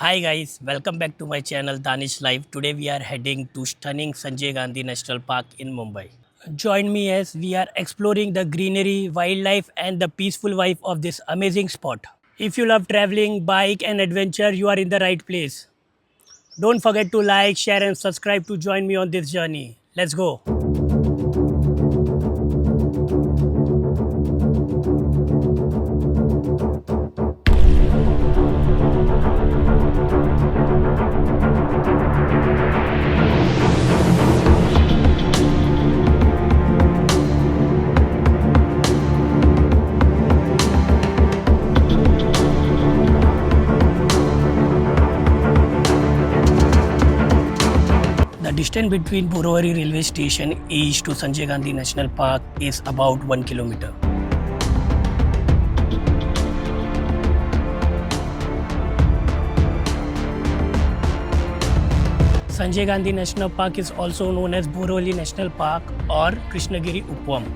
Hi guys, welcome back to my channel Danish Live. Today we are heading to stunning Sanjay Gandhi National Park in Mumbai. Join me as we are exploring the greenery, wildlife and the peaceful vibe of this amazing spot. If you love traveling, bike and adventure, you are in the right place. Don't forget to like, share and subscribe to join me on this journey. Let's go. The distance between Borivali railway station east to Sanjay Gandhi National Park is about 1 kilometer. Sanjay Gandhi National Park is also known as Borivali National Park or Krishnagiri Upam.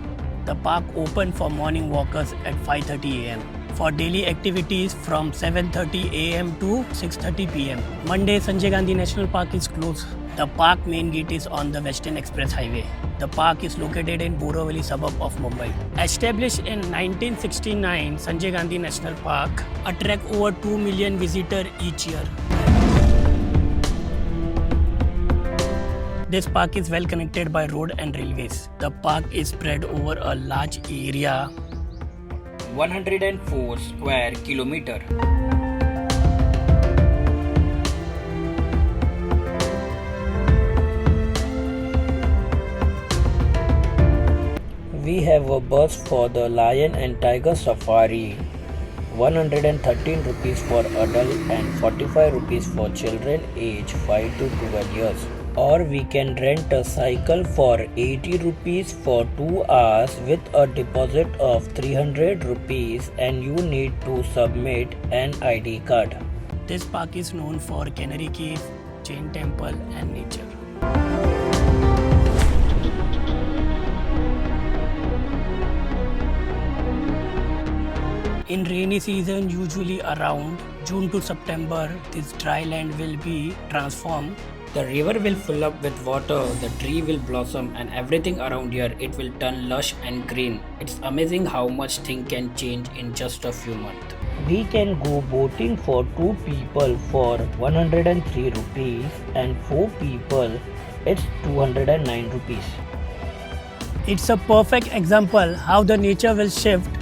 The park open for morning walkers at 5:30 am. For daily activities from 7:30 am to 6:30 pm. Monday, Sanjay Gandhi National Park is closed. The park main gate is on the Western Express Highway. The park is located in Borivali suburb of Mumbai. Established in 1969, Sanjay Gandhi National Park attract over 2 million visitors each year. This park is well connected by road and railways. The park is spread over a large area, 104 square kilometer. We have a bus for the lion and tiger safari, 113 rupees for adult and 45 rupees for children age 5 to 12 years. Or we can rent a cycle for 80 rupees for 2 hours with a deposit of 300 rupees and you need to submit an ID card. this park is known for Canary Cave, Jain Temple and nature. In rainy season, usually around June to September, this dry land will be transformed. The river will fill up with water, the tree will blossom and everything around here it will turn lush and green. It's amazing how much thing can change in just a few months. We can go boating for 2 people for 103 rupees and 4 people it's 209 rupees. It's a perfect example how the nature will shift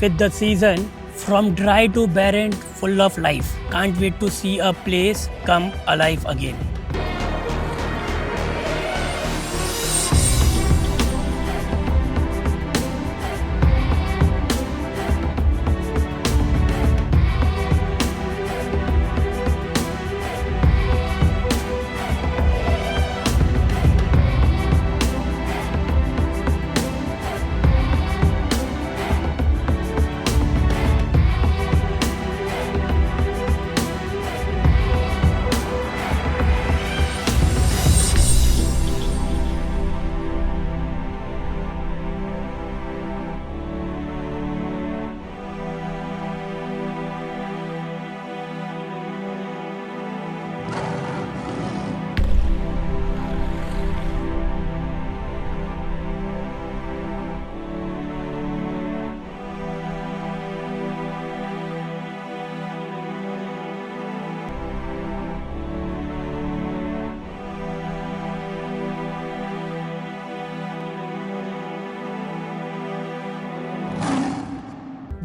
with the season from dry to barren, full of life. Can't wait to see a place come alive again.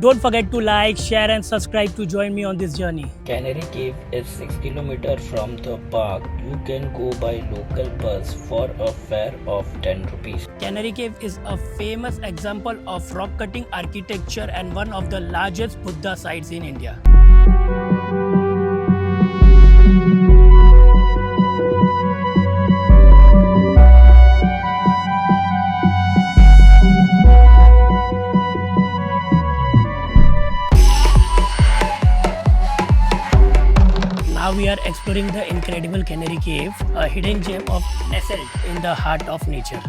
Don't forget to like, share and subscribe to join me on this journey. Canary Cave is 6 km from the park. You can go by local bus for a fare of 10 rupees. Canary Cave is a famous example of rock cutting architecture and one of the largest Buddha sites in India. Now we are exploring the incredible Canary Cave, a hidden gem of nestled in the heart of nature.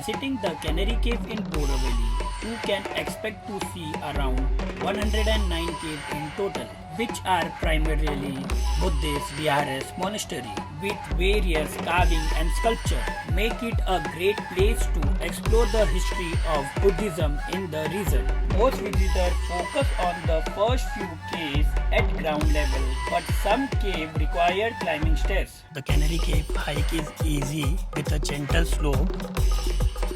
visiting the Canary Cave in Borivali, you can expect to see around 109 caves in total, which are primarily Buddhist Viharas monastery with various carving and sculpture. Make it a great place to explore the history of Buddhism in the region. Most visitors focus on the first few caves at ground level, but some caves require climbing stairs. The Canary Cave hike is easy with a gentle slope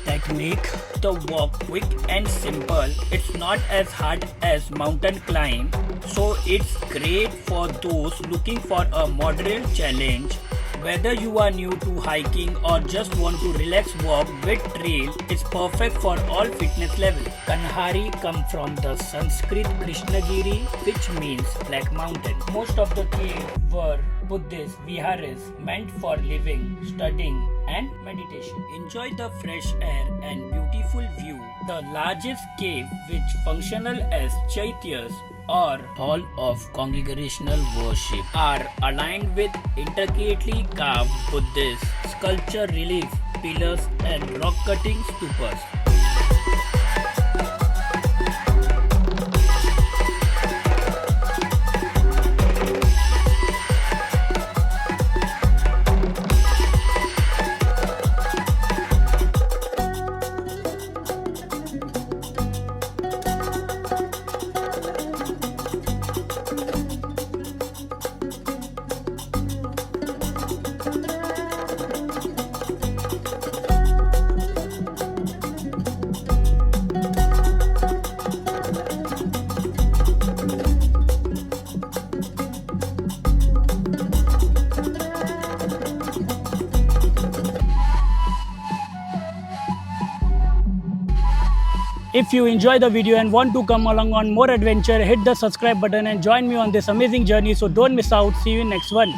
that make The walk quick and simple. It's not as hard as mountain climb, so it's great for those looking for a moderate challenge. Whether you are new to hiking or just want to relax walk with trail, it's perfect for all fitness levels. Kanhari come from the Sanskrit Krishnagiri, which means Black Mountain. Most of the caves were Buddhist viharas meant for living, studying and meditation. Enjoy the fresh air and beautiful view. The largest cave, which functional as chaityas or hall of congregational worship, are aligned with intricately carved Buddhist sculpture relief, pillars and rock cutting stupas. If you enjoy the video and want to come along on more adventure, hit the subscribe button and join me on this amazing journey. So don't miss out. See you in next one.